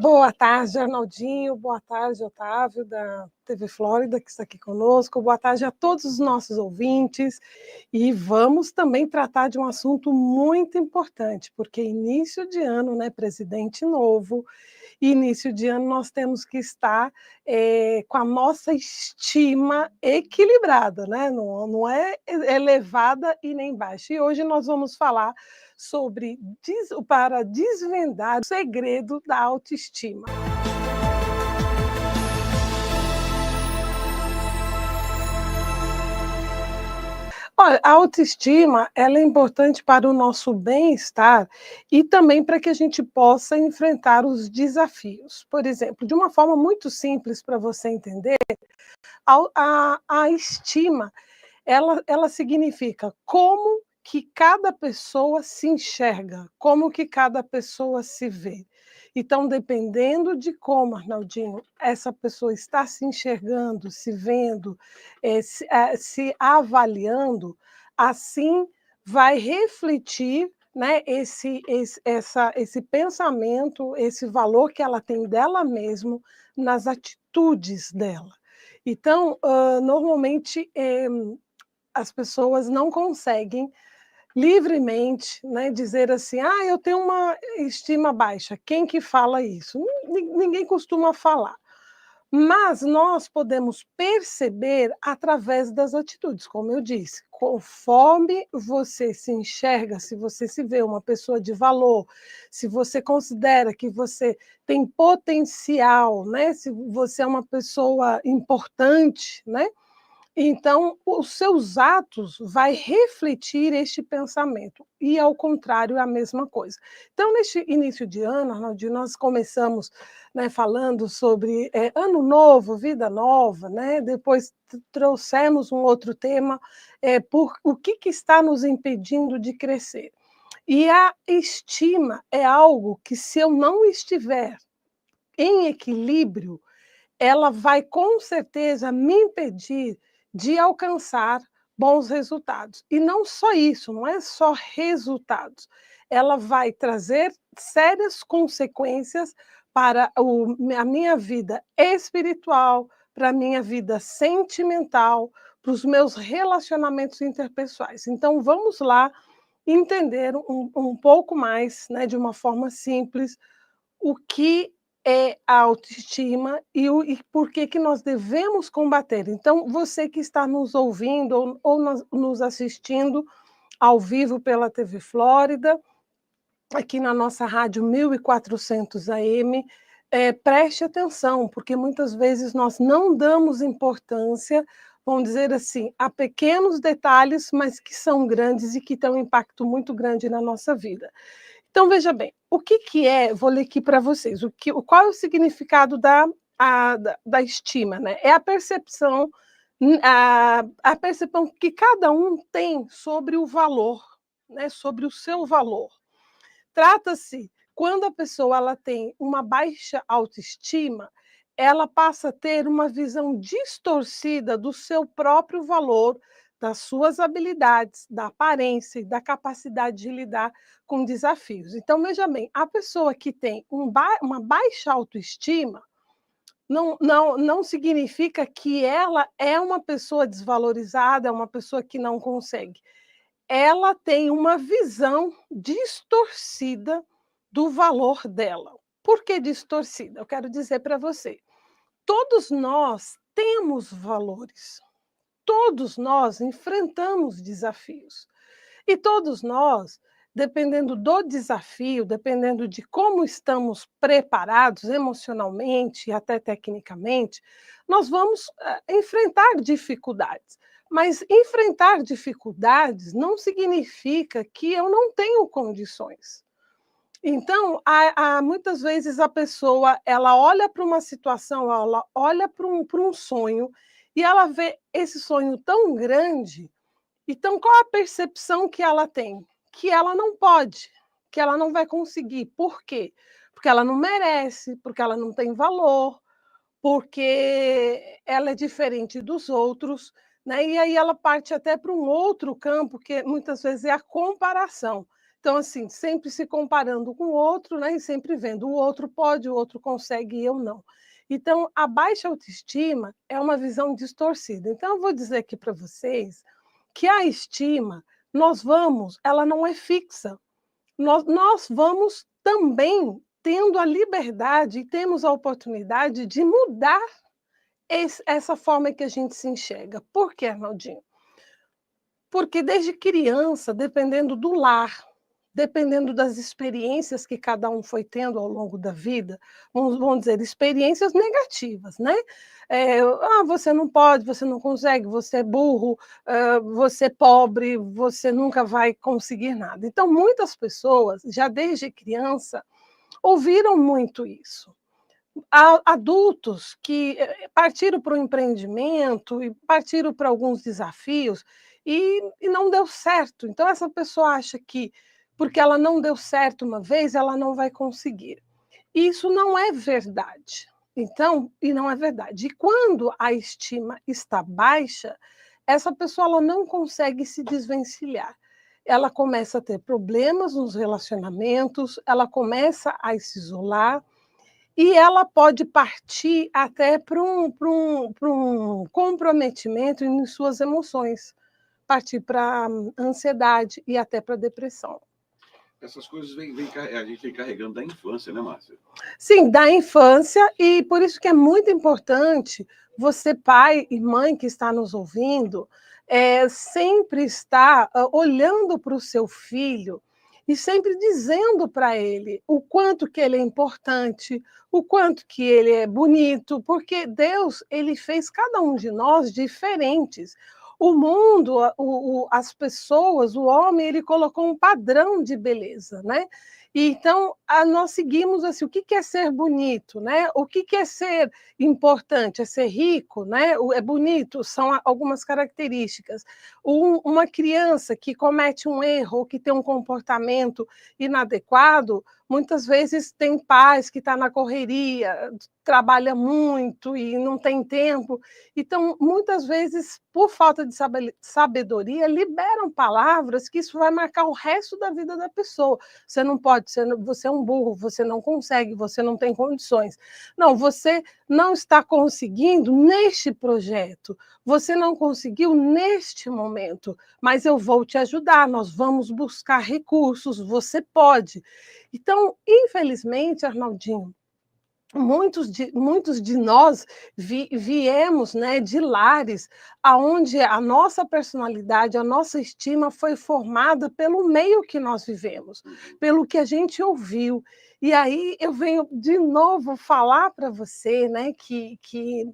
Boa tarde, Arnaldinho. Boa tarde, Otávio, da TV Flórida, que está aqui conosco. Boa tarde a todos os nossos ouvintes. E vamos também tratar de um assunto muito importante, porque início de ano, né, presidente novo, início de ano nós temos que estar com a nossa estima equilibrada, né? Não é elevada e nem baixa. E hoje nós vamos falar sobre para desvendar o segredo da autoestima. Olha, a autoestima, ela é importante para o nosso bem-estar e também para que a gente possa enfrentar os desafios. Por exemplo, de uma forma muito simples para você entender, a estima, ela significa como que cada pessoa se enxerga, como que cada pessoa se vê. Então, dependendo de como, Arnaldinho, essa pessoa está se enxergando, se vendo, se avaliando, assim vai refletir, né, esse pensamento, esse valor que ela tem dela mesma nas atitudes dela. Então, normalmente, as pessoas não conseguem livremente, né, dizer assim: "Ah, eu tenho uma estima baixa". Quem que fala isso? Ninguém costuma falar. Mas nós podemos perceber através das atitudes, como eu disse, conforme você se enxerga, se você se vê uma pessoa de valor, se você considera que você tem potencial, né, se você é uma pessoa importante, né, então, os seus atos vai refletir este pensamento, e ao contrário é a mesma coisa. Então, neste início de ano, Arnaldinho, nós começamos, né, falando sobre ano novo, vida nova, né? Depois trouxemos um outro tema, por o que está nos impedindo de crescer. E a estima é algo que, se eu não estiver em equilíbrio, ela vai com certeza me impedir de alcançar bons resultados. E não só isso, não é só resultados. Ela vai trazer sérias consequências para a minha vida espiritual, para a minha vida sentimental, para os meus relacionamentos interpessoais. Então, vamos lá entender um pouco mais, né, de uma forma simples, o que é a autoestima e por que que nós devemos combater. Então, você que está nos ouvindo ou nos assistindo ao vivo pela TV Flórida, aqui na nossa rádio 1400 AM, preste atenção, porque muitas vezes nós não damos importância, vamos dizer assim, a pequenos detalhes, mas que são grandes e que têm um impacto muito grande na nossa vida. Então, veja bem, o que que é, vou ler aqui para vocês, qual é o significado da estima, né? É a percepção, a percepção que cada um tem sobre o valor, né? Sobre o seu valor. Trata-se, quando a pessoa ela tem uma baixa autoestima, ela passa a ter uma visão distorcida do seu próprio valor, das suas habilidades, da aparência e da capacidade de lidar com desafios. Então, veja bem, a pessoa que tem uma baixa autoestima não significa que ela é uma pessoa desvalorizada, é uma pessoa que não consegue. Ela tem uma visão distorcida do valor dela. Por que distorcida? Eu quero dizer para você, todos nós temos valores, todos nós enfrentamos desafios. E todos nós, dependendo do desafio, dependendo de como estamos preparados emocionalmente e até tecnicamente, nós vamos enfrentar dificuldades. Mas enfrentar dificuldades não significa que eu não tenho condições. Então, muitas vezes a pessoa ela olha para uma situação, ela olha para um sonho e ela vê esse sonho tão grande. Então, qual a percepção que ela tem? Que ela não pode, que ela não vai conseguir. Por quê? Porque ela não merece, porque ela não tem valor, porque ela é diferente dos outros, né? E aí ela parte até para um outro campo, que muitas vezes é a comparação. Então, assim, sempre se comparando com o outro, né, e sempre vendo o outro pode, o outro consegue e eu não. Então, a baixa autoestima é uma visão distorcida. Então, eu vou dizer aqui para vocês que a estima, ela não é fixa. Nós vamos também tendo a liberdade e temos a oportunidade de mudar essa forma que a gente se enxerga. Por quê, Arnaldinho? Porque desde criança, dependendo do lar, dependendo das experiências que cada um foi tendo ao longo da vida, vamos dizer, experiências negativas, né? Você não pode, você não consegue, você é burro, você é pobre, você nunca vai conseguir nada. Então, muitas pessoas, já desde criança, ouviram muito isso. Há adultos que partiram para o empreendimento e partiram para alguns desafios e não deu certo. Então, essa pessoa acha que, porque ela não deu certo uma vez, ela não vai conseguir. Isso não é verdade. Então, e não é verdade. E quando a estima está baixa, essa pessoa ela não consegue se desvencilhar. Ela começa a ter problemas nos relacionamentos, ela começa a se isolar e ela pode partir até para um comprometimento em suas emoções, partir para ansiedade e até para depressão. Essas coisas a gente vem carregando da infância, né, Márcia? Sim, da infância, e por isso que é muito importante você, pai e mãe que está nos ouvindo, sempre estar olhando para o seu filho e sempre dizendo para ele o quanto que ele é importante, o quanto que ele é bonito, porque Deus, ele fez cada um de nós diferentes. O mundo, as pessoas, o homem, ele colocou um padrão de beleza, né? E então, nós seguimos assim, o que é ser bonito, né? O que é ser importante? É ser rico, né? É bonito, são algumas características. Uma criança que comete um erro ou que tem um comportamento inadequado, muitas vezes tem pais que estão na correria, trabalha muito e não tem tempo. Então, muitas vezes, por falta de sabedoria, liberam palavras que isso vai marcar o resto da vida da pessoa. Você não pode, você é um burro, você não consegue, você não tem condições. Não, você não está conseguindo neste projeto, você não conseguiu neste momento, mas eu vou te ajudar, nós vamos buscar recursos, você pode. Então, infelizmente, Arnaldinho, muitos de nós viemos, né, de lares aonde a nossa personalidade, a nossa estima foi formada pelo meio que nós vivemos, pelo que a gente ouviu. E aí eu venho de novo falar para você, né, que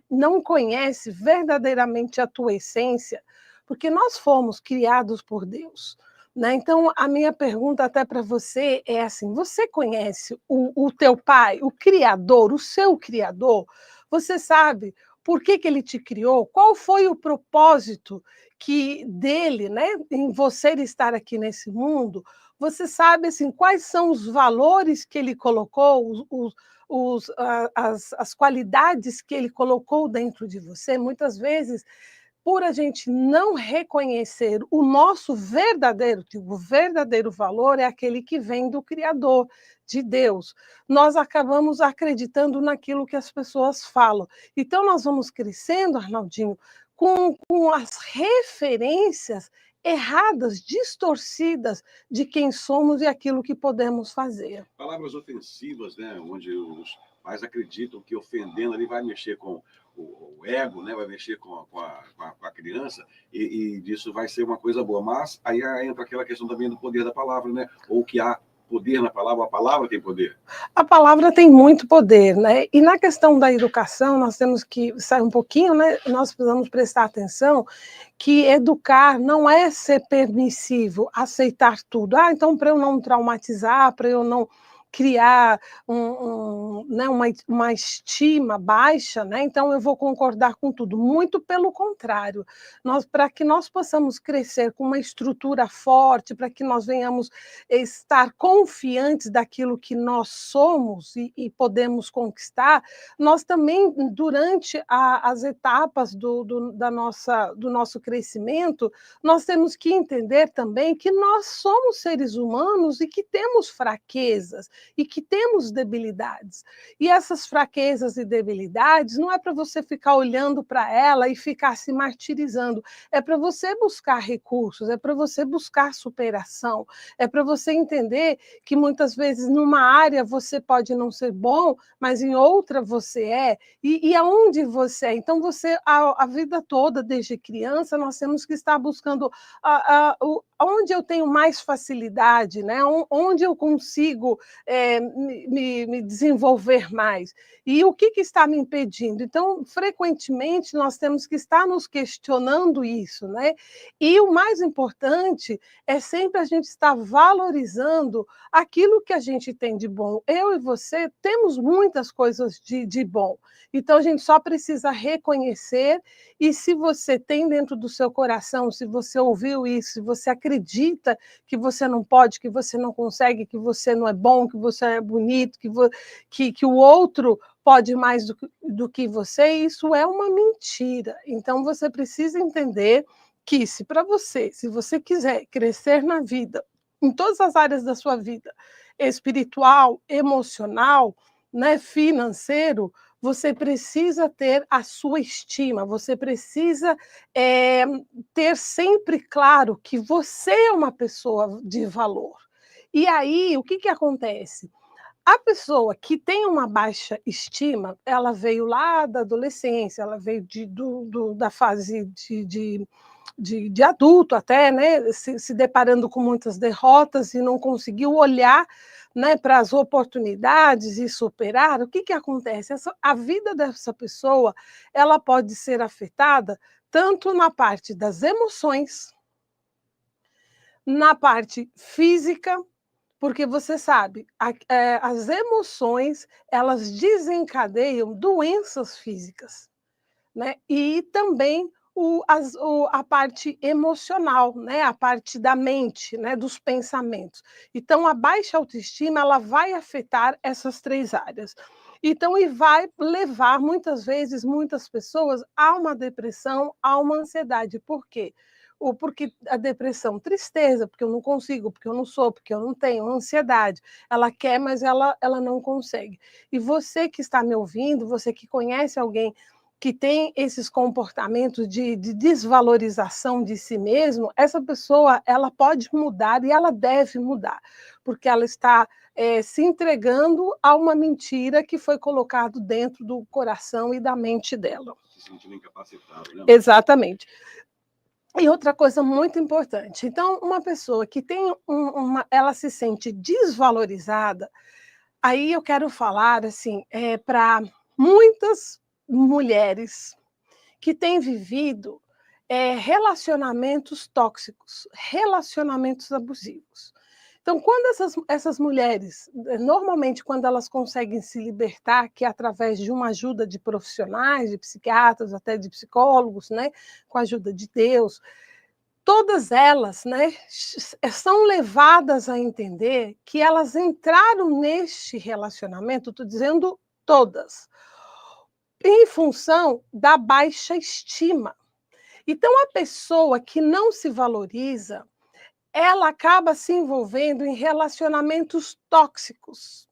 não conhece verdadeiramente a tua essência, porque nós fomos criados por Deus. Né? Então, a minha pergunta até para você é assim: você conhece o teu pai, o Criador, o seu Criador? Você sabe por que ele te criou? Qual foi o propósito dele, né, em você estar aqui nesse mundo? Você sabe assim, quais são os valores que ele colocou, as qualidades que ele colocou dentro de você? Muitas vezes por a gente não reconhecer o verdadeiro valor é aquele que vem do Criador, de Deus. Nós acabamos acreditando naquilo que as pessoas falam. Então, nós vamos crescendo, Arnaldinho, com as referências erradas, distorcidas de quem somos e aquilo que podemos fazer. Palavras ofensivas, né? Onde os pais acreditam que ofendendo ali vai mexer com o ego, né? Vai mexer com a criança e disso vai ser uma coisa boa. Mas aí entra aquela questão também do poder da palavra, né? Ou que há poder na palavra, a palavra tem poder. A palavra tem muito poder, né? E na questão da educação, nós temos que sair um pouquinho, né? Nós precisamos prestar atenção que educar não é ser permissivo, aceitar tudo. Então, para eu não traumatizar, para eu não criar né, uma estima baixa, né? Então eu vou concordar com tudo. Muito pelo contrário, para que nós possamos crescer com uma estrutura forte, para que nós venhamos estar confiantes daquilo que nós somos e podemos conquistar, nós também, durante as etapas do nosso crescimento, nós temos que entender também que nós somos seres humanos e que temos fraquezas e que temos debilidades. E essas fraquezas e debilidades não é para você ficar olhando para ela e ficar se martirizando, é para você buscar recursos, é para você buscar superação, é para você entender que muitas vezes numa área você pode não ser bom, mas em outra você é, e aonde você é. Então, a vida toda, desde criança, nós temos que estar buscando onde eu tenho mais facilidade, né? Onde eu consigo me desenvolver mais. E o que está me impedindo? Então, frequentemente, nós temos que estar nos questionando isso, né? E o mais importante é sempre a gente estar valorizando aquilo que a gente tem de bom. Eu e você temos muitas coisas de bom. Então, a gente só precisa reconhecer, e se você tem dentro do seu coração, se você ouviu isso, se você acredita que você não pode, que você não consegue, que você não é bom, que você é bonito, que o outro pode mais do que você, isso é uma mentira. Então, você precisa entender que se você quiser crescer na vida, em todas as áreas da sua vida, espiritual, emocional, né, financeiro, você precisa ter a sua estima, você precisa ter sempre claro que você é uma pessoa de valor. E aí, o que acontece? A pessoa que tem uma baixa estima, ela veio lá da adolescência, ela veio da fase de adulto até, né, se deparando com muitas derrotas e não conseguiu olhar, né, para as oportunidades e superar. O que acontece? A vida dessa pessoa, ela pode ser afetada tanto na parte das emoções, na parte física, porque você sabe, as emoções, elas desencadeiam doenças físicas, né? E também a parte emocional, né? A parte da mente, né? Dos pensamentos. Então, a baixa autoestima, ela vai afetar essas 3 áreas. Então, e vai levar, muitas vezes, muitas pessoas a uma depressão, a uma ansiedade. Por quê? Porque a depressão, tristeza, porque eu não consigo, porque eu não sou, porque eu não tenho, ansiedade. Ela quer, mas ela não consegue. E você que está me ouvindo, você que conhece alguém que tem esses comportamentos de desvalorização de si mesmo, essa pessoa, ela pode mudar e ela deve mudar, porque ela está se entregando a uma mentira que foi colocado dentro do coração e da mente dela. Se sentindo incapacitado, né? Exatamente. E outra coisa muito importante, então, uma pessoa que tem ela se sente desvalorizada, aí eu quero falar assim, para muitas mulheres que têm vivido relacionamentos tóxicos, relacionamentos abusivos. Então, quando essas mulheres, normalmente, quando elas conseguem se libertar, que é através de uma ajuda de profissionais, de psiquiatras, até de psicólogos, né, com a ajuda de Deus, todas elas, né, são levadas a entender que elas entraram neste relacionamento, estou dizendo todas, em função da baixa estima. Então, a pessoa que não se valoriza, ela acaba se envolvendo em relacionamentos tóxicos.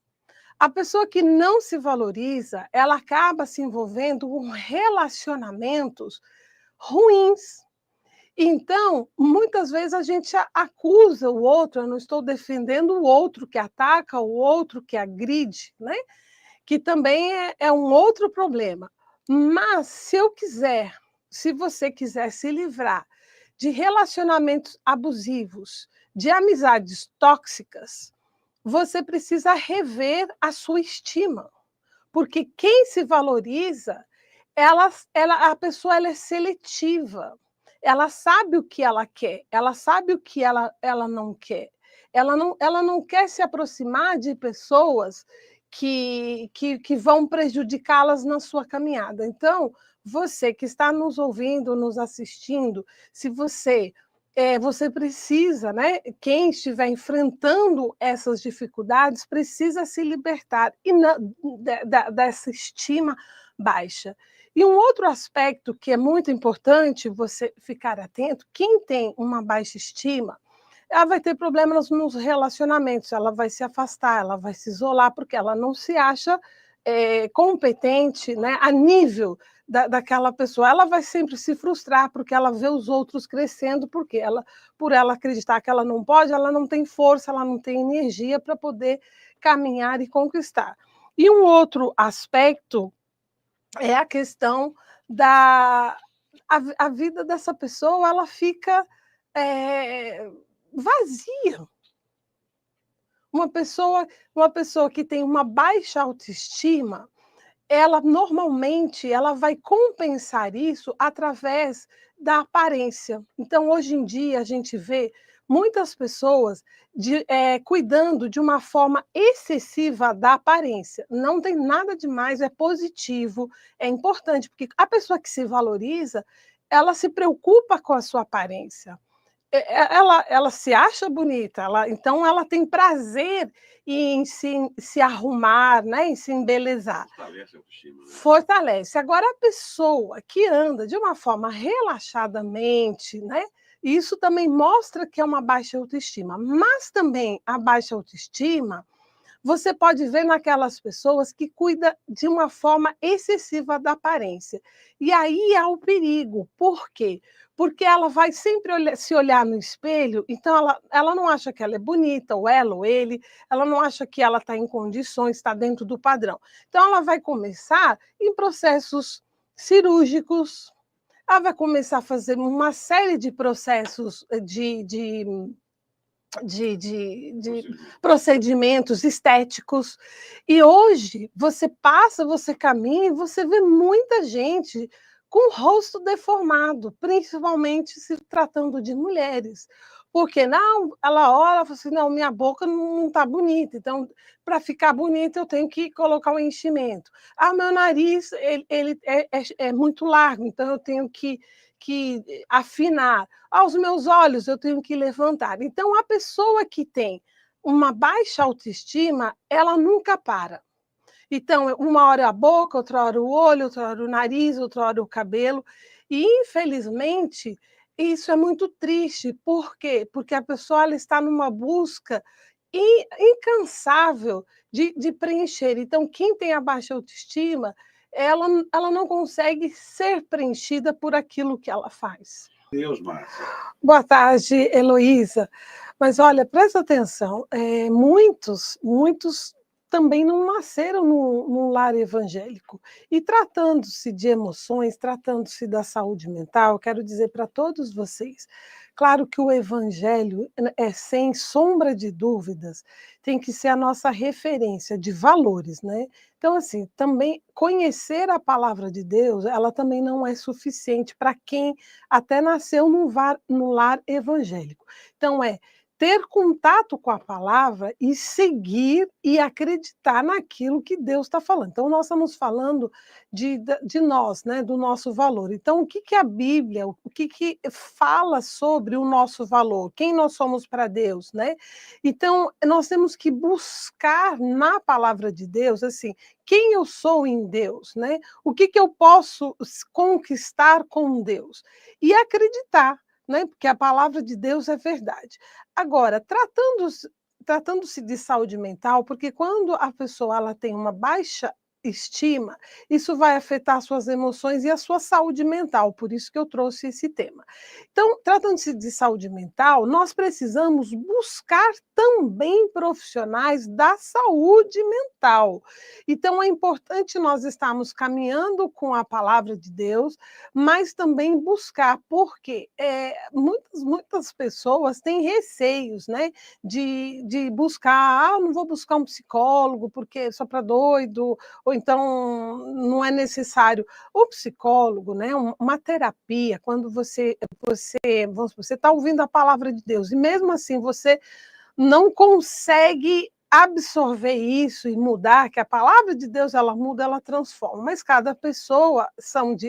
A pessoa que não se valoriza, ela acaba se envolvendo com relacionamentos ruins. Então, muitas vezes a gente acusa o outro, eu não estou defendendo o outro que ataca, o outro que agride, né? Que também é um outro problema. Mas se você quiser se livrar de relacionamentos abusivos, de amizades tóxicas, você precisa rever a sua estima. Porque quem se valoriza, a pessoa ela é seletiva. Ela sabe o que ela quer, ela sabe o que ela não quer. ela não quer se aproximar de pessoas que vão prejudicá-las na sua caminhada. Então, você que está nos ouvindo, nos assistindo, se você precisa, né? Quem estiver enfrentando essas dificuldades precisa se libertar dessa estima baixa. E um outro aspecto que é muito importante você ficar atento: quem tem uma baixa estima, ela vai ter problemas nos relacionamentos, ela vai se afastar, ela vai se isolar, porque ela não se acha competente, né, a nível daquela pessoa. Ela vai sempre se frustrar, porque ela vê os outros crescendo, porque por ela acreditar que ela não pode, ela não tem força, ela não tem energia para poder caminhar e conquistar. E um outro aspecto é a questão da a vida dessa pessoa, ela fica vazia. Uma pessoa que tem uma baixa autoestima, ela normalmente ela vai compensar isso através da aparência. Então, hoje em dia, a gente vê muitas pessoas cuidando de uma forma excessiva da aparência. Não tem nada de mais, é positivo, é importante, porque a pessoa que se valoriza, ela se preocupa com a sua aparência. Ela se acha bonita, então ela tem prazer em se arrumar, né, em se embelezar. Fortalece a autoestima, né? Fortalece. Agora, a pessoa que anda de uma forma relaxadamente, né, isso também mostra que é uma baixa autoestima. Mas também a baixa autoestima você pode ver naquelas pessoas que cuidam de uma forma excessiva da aparência. E aí há o perigo. Por quê? Porque ela vai sempre se olhar no espelho, então ela não acha que ela é bonita, ou ela ou ele, ela não acha que ela está em condições, está dentro do padrão. Então, ela vai começar em processos cirúrgicos, ela vai começar a fazer uma série de processos de procedimentos estéticos. E hoje você caminha e você vê muita gente com o rosto deformado, principalmente se tratando de mulheres. Porque não, ela olha e fala assim: não, minha boca não está bonita, então, para ficar bonita, eu tenho que colocar um enchimento. Ah, meu nariz ele é muito largo, então eu tenho que afinar. Aos meus olhos, eu tenho que levantar. Então, a pessoa que tem uma baixa autoestima, ela nunca para. Então, uma hora a boca, outra hora o olho, outra hora o nariz, outra hora o cabelo. E, infelizmente, isso é muito triste. Por quê? Porque a pessoa ela está numa busca incansável de preencher. Então, quem tem a baixa autoestima, ela não consegue ser preenchida por aquilo que ela faz. Deus, Márcia. Boa tarde, Heloísa. Mas olha, presta atenção, muitos também não nasceram num lar evangélico. E tratando-se de emoções, tratando-se da saúde mental, quero dizer para todos vocês, claro que o evangelho sem sombra de dúvidas, tem que ser a nossa referência de valores, né? Então, assim, também conhecer a palavra de Deus, ela também não é suficiente para quem até nasceu num lar evangélico. Então, ter contato com a palavra e seguir e acreditar naquilo que Deus está falando. Então, nós estamos falando de nós, né, do nosso valor. Então, o que a Bíblia, o que fala sobre o nosso valor? Quem nós somos para Deus, né? Então, nós temos que buscar na palavra de Deus, assim, quem eu sou em Deus, né? O que eu posso conquistar com Deus? E acreditar, né? Porque a palavra de Deus é verdade. Agora, tratando-se de saúde mental, porque quando a pessoa ela tem uma baixa estima, isso vai afetar suas emoções e a sua saúde mental, por isso que eu trouxe esse tema. Então, tratando-se de saúde mental, nós precisamos buscar também profissionais da saúde mental. Então, é importante nós estarmos caminhando com a palavra de Deus, mas também buscar, porque muitas pessoas têm receios, né, de buscar, não vou buscar um psicólogo porque só para doido, ou então não é necessário. O psicólogo, né, uma terapia, quando você está ouvindo a palavra de Deus, e mesmo assim você não consegue absorver isso e mudar, que a palavra de Deus ela muda, ela transforma, mas cada pessoa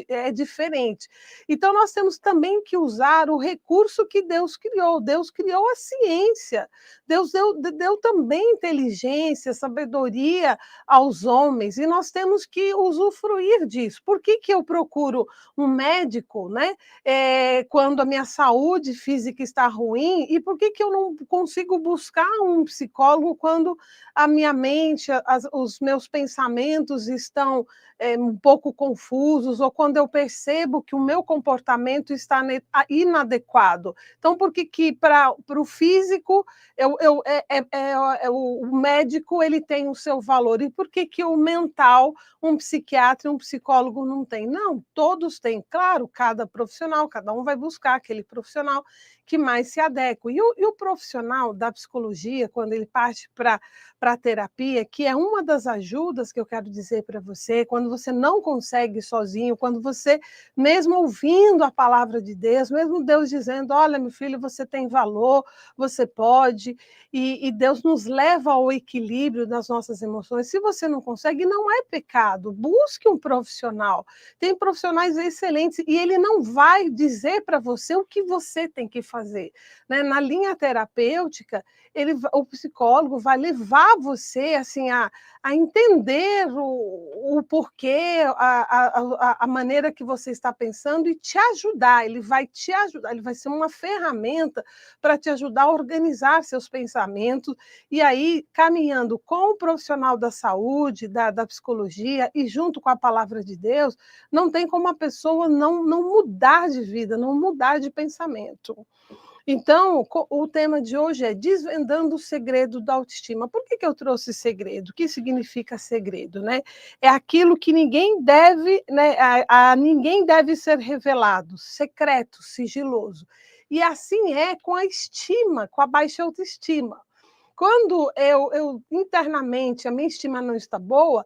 é diferente. Então nós temos também que usar o recurso que Deus criou. Deus criou a ciência, Deus deu também inteligência, sabedoria aos homens, e nós temos que usufruir disso. Por que eu procuro um médico, né? Quando a minha saúde física está ruim, e por que eu não consigo buscar um psicólogo quando a minha mente, os meus pensamentos estão um pouco confusos, ou quando eu percebo que o meu comportamento está inadequado? Então, por que para o físico o médico ele tem o seu valor, e por que o mental, um psiquiatra e um psicólogo não tem? Não, todos têm. Claro, cada profissional, cada um vai buscar aquele profissional que mais se adequa. E o profissional da psicologia, quando ele parte para a terapia, que é uma das ajudas que eu quero dizer para você, quando você não consegue sozinho, quando você, mesmo ouvindo a palavra de Deus, mesmo Deus dizendo, olha, meu filho, você tem valor, você pode, e Deus nos leva ao equilíbrio das nossas emoções. Se você não consegue, não é pecado, busque um profissional. Tem profissionais excelentes, e ele não vai dizer para você o que você tem que fazer, né? Na linha terapêutica, o psicólogo vai levar você assim a entender o porquê, a maneira que você está pensando, e te ajudar. Ele vai te ajudar, ele vai ser uma ferramenta para te ajudar a organizar seus pensamentos, e aí, caminhando com o profissional da saúde, da psicologia, e junto com a palavra de Deus, não tem como a pessoa não mudar de vida, não mudar de pensamento. Então, o tema de hoje é desvendando o segredo da autoestima. Por que eu trouxe segredo? O que significa segredo, né? É aquilo que ninguém deve, né, ninguém deve ser revelado, secreto, sigiloso. E assim é com a estima, com a baixa autoestima. Quando eu internamente a minha estima não está boa,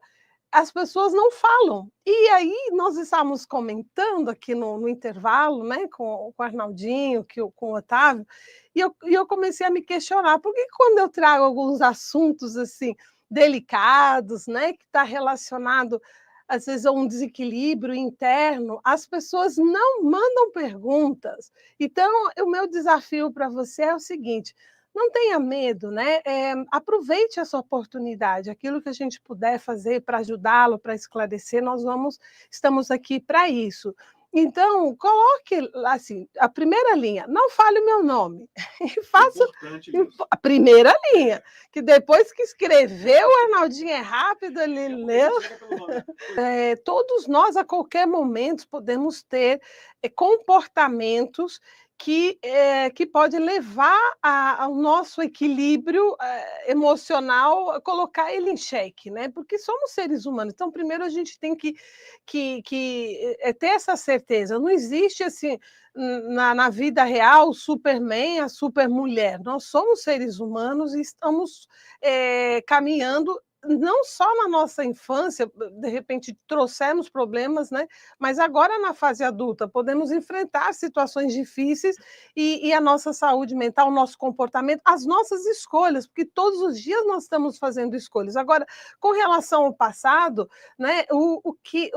as pessoas não falam. E aí nós estávamos comentando aqui no intervalo, né, com o Arnaldinho, com o Otávio, e eu comecei a me questionar, por que quando eu trago alguns assuntos assim delicados, né, que está relacionado às vezes a um desequilíbrio interno, as pessoas não mandam perguntas. Então, o meu desafio para você é o seguinte: não tenha medo, né? Aproveite essa oportunidade, aquilo que a gente puder fazer para ajudá-lo, para esclarecer, estamos aqui para isso. Então, coloque assim, a primeira linha, não fale o meu nome. E faça a primeira linha, que depois que escreveu, o Arnaldinho é rápido, ele leu. Todos nós, a qualquer momento, podemos ter comportamentos que pode levar ao nosso equilíbrio emocional, colocar ele em xeque, né? Porque somos seres humanos. Então, primeiro a gente tem que ter essa certeza. Não existe assim na vida real o Superman, a supermulher. Nós somos seres humanos e estamos caminhando. Não só na nossa infância, de repente trouxemos problemas, né? Mas agora na fase adulta podemos enfrentar situações difíceis, e a nossa saúde mental, o nosso comportamento, as nossas escolhas, porque todos os dias nós estamos fazendo escolhas. Agora, com relação ao passado, né? O que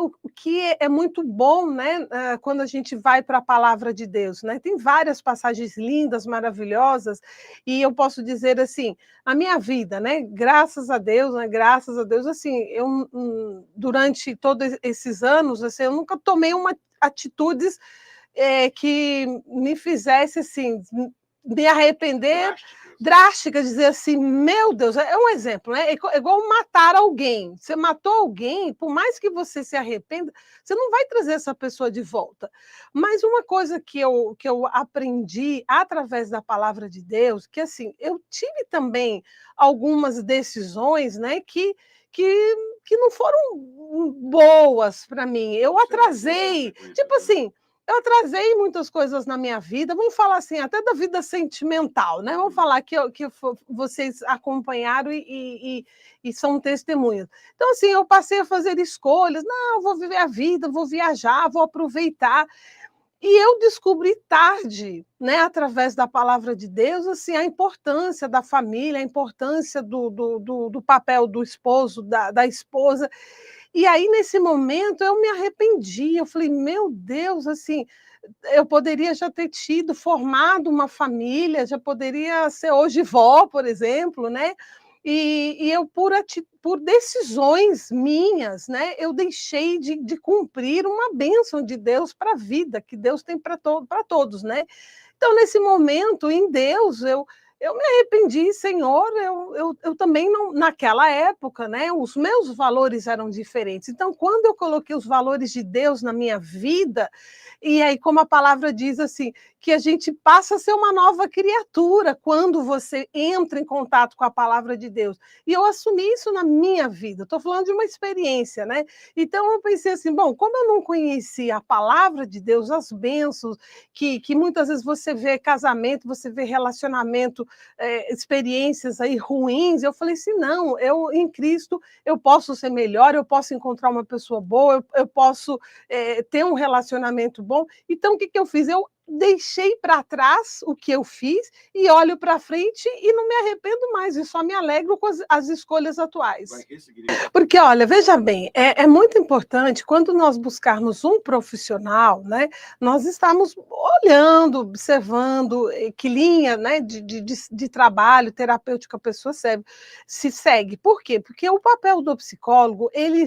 é muito bom, né? Quando a gente vai para a palavra de Deus, né? Tem várias passagens lindas, maravilhosas, e eu posso dizer assim, a minha vida, né? Graças a Deus, né? Graças a Deus, assim, eu durante todos esses anos, assim, eu nunca tomei atitudes que me fizesse assim me arrepender, drástica, dizer assim, meu Deus, é um exemplo, né? É igual matar alguém. Você matou alguém, por mais que você se arrependa, você não vai trazer essa pessoa de volta. Mas uma coisa que eu aprendi através da palavra de Deus, que assim, eu tive também algumas decisões, né, que não foram boas para mim. Eu atrasei, tipo assim, eu atrasei muitas coisas na minha vida, vamos falar assim, até da vida sentimental, né? Vamos falar que vocês acompanharam e são testemunhas. Então, assim, eu passei a fazer escolhas, não, vou viver a vida, vou viajar, vou aproveitar. E eu descobri tarde, né, através da palavra de Deus, assim, a importância da família, a importância do papel do esposo, da esposa. E aí, nesse momento, eu me arrependi. Eu falei, meu Deus, assim, eu poderia já ter tido, formado uma família, já poderia ser hoje vó, por exemplo, né? E eu, por decisões minhas, né, eu deixei de cumprir uma bênção de Deus para a vida, que Deus tem para todos, né? Então, nesse momento, em Deus, eu me arrependi, Senhor, eu também não, naquela época, né, os meus valores eram diferentes. Então, quando eu coloquei os valores de Deus na minha vida, e aí, como a palavra diz assim, que a gente passa a ser uma nova criatura quando você entra em contato com a palavra de Deus. E eu assumi isso na minha vida, estou falando de uma experiência, né? Então, eu pensei assim, bom, como eu não conhecia a palavra de Deus, as bênçãos, que muitas vezes você vê casamento, você vê relacionamento, experiências aí ruins, eu falei assim, não, eu em Cristo eu posso ser melhor, eu posso encontrar uma pessoa boa, eu posso ter um relacionamento bom. Então, o que eu fiz? Eu deixei para trás o que eu fiz e olho para frente e não me arrependo mais, e só me alegro com as escolhas atuais. Porque, olha, veja bem, é muito importante quando nós buscarmos um profissional, né, nós estamos olhando, observando que linha, né, de trabalho terapêutico a pessoa se segue. Por quê? Porque o papel do psicólogo, ele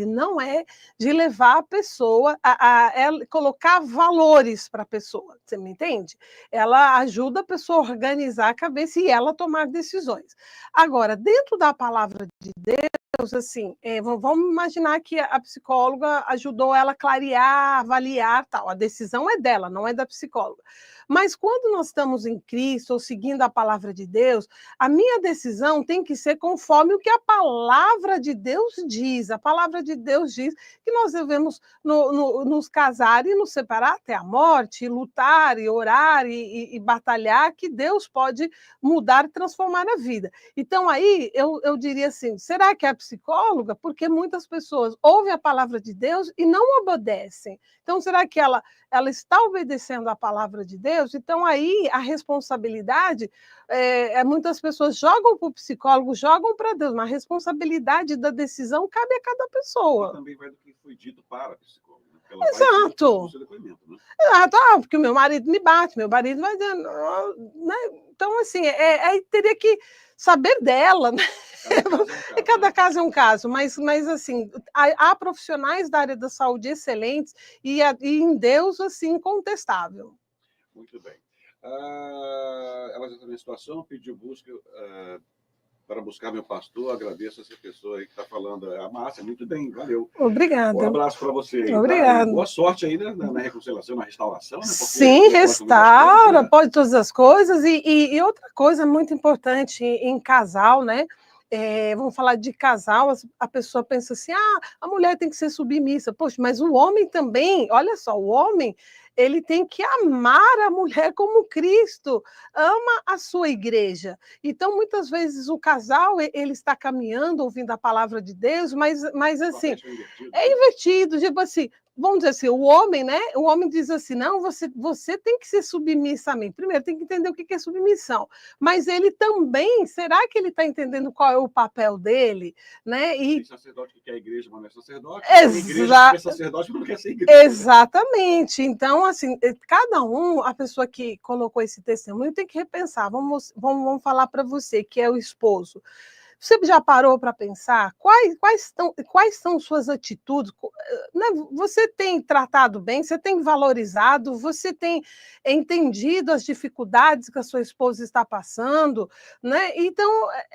não é de levar a pessoa a colocar valores para a pessoa, você me entende? Ela ajuda a pessoa a organizar a cabeça e ela tomar decisões. Agora, dentro da palavra de Deus, assim, vamos imaginar que a psicóloga ajudou ela a clarear, avaliar, tal. A decisão é dela, não é da psicóloga. Mas quando nós estamos em Cristo ou seguindo a palavra de Deus, a minha decisão tem que ser conforme o que a palavra de Deus diz. A palavra de Deus diz que nós devemos nos casar e nos separar até a morte, e lutar, e orar, e batalhar, que Deus pode mudar e transformar a vida. Então, aí, eu diria assim, será que é a psicóloga? Porque muitas pessoas ouvem a palavra de Deus e não obedecem. Então, será que ela está obedecendo a palavra de Deus? Então, aí, a responsabilidade, muitas pessoas jogam para o psicólogo, jogam para Deus, mas a responsabilidade da decisão cabe a cada pessoa. E também vai do que foi dito para a psicóloga. Exato. Depoimento, né? Exato, porque o meu marido me bate, meu marido vai dizendo, né? Então, assim, teria que saber dela, né? Cada caso é um caso, mas assim, há profissionais da área da saúde excelentes e em Deus, assim, incontestável. Muito bem. Ela já está na situação, pediu busca para buscar meu pastor, agradeço essa pessoa aí que está falando, a Márcia, muito bem, valeu. Obrigada. Um abraço para você. Obrigada. Tá? Boa sorte aí na reconciliação, na restauração. Né? Sim, restaura, pode todas as coisas. E outra coisa muito importante em casal, né? Vamos falar de casal, a pessoa pensa assim, a mulher tem que ser submissa. Poxa, mas o homem também, olha só, o homem, ele tem que amar a mulher como Cristo ama a sua igreja. Então, muitas vezes, o casal, ele está caminhando, ouvindo a palavra de Deus, mas assim, é invertido, tipo assim, vamos dizer assim, o homem, né? O homem diz assim, não, você tem que ser submissa a mim. Primeiro, tem que entender o que é submissão. Mas ele também, será que ele está entendendo qual é o papel dele? Né? Tem sacerdote que quer a igreja, mas não é sacerdote. Tem igreja que quer sacerdote, mas não quer ser igreja. Exatamente. Então, assim, cada um, a pessoa que colocou esse testemunho, tem que repensar. Vamos falar para você, que é o esposo. Você já parou para pensar quais são suas atitudes? Né? Você tem tratado bem, você tem valorizado, você tem entendido as dificuldades que a sua esposa está passando, né? Então,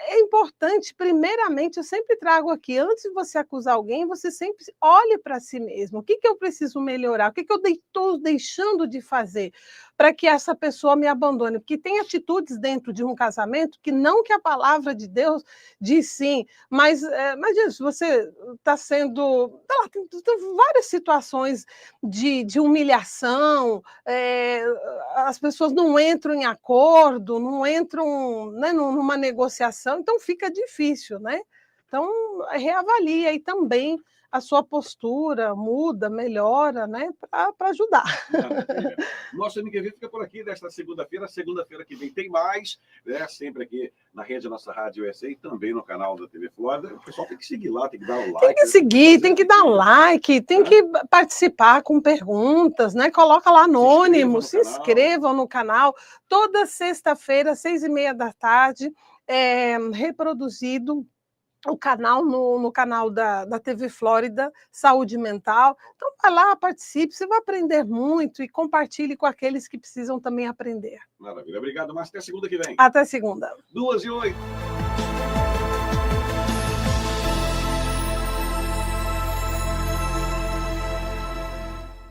é importante, primeiramente, eu sempre trago aqui, antes de você acusar alguém, você sempre olhe para si mesmo. O que eu preciso melhorar? O que eu estou deixando de fazer para que essa pessoa me abandone? Porque tem atitudes dentro de um casamento que não que a palavra de Deus diz sim, mas você está sendo... Tem várias situações de humilhação, as pessoas não entram em acordo, não entram, né, numa negociação, então fica difícil, né? Então, reavalie aí também a sua postura, muda, melhora, né, para ajudar. Maravilha. Nosso MQV fica por aqui desta segunda-feira. Segunda-feira que vem tem mais, né? Sempre aqui na rede da nossa Rádio USA e também no canal da TV Flórida. O pessoal tem que seguir lá, tem que dar o like. Tem que seguir, tem que dar like, tem que participar com perguntas, né? Coloca lá anônimo, se inscrevam no canal. Toda sexta-feira, 6h30 da tarde, reproduzido o canal no canal da TV Flórida, Saúde Mental. Então, vai lá, participe, você vai aprender muito e compartilhe com aqueles que precisam também aprender. Maravilha. Obrigado, Márcia. Até segunda que vem. Até segunda. 2h08.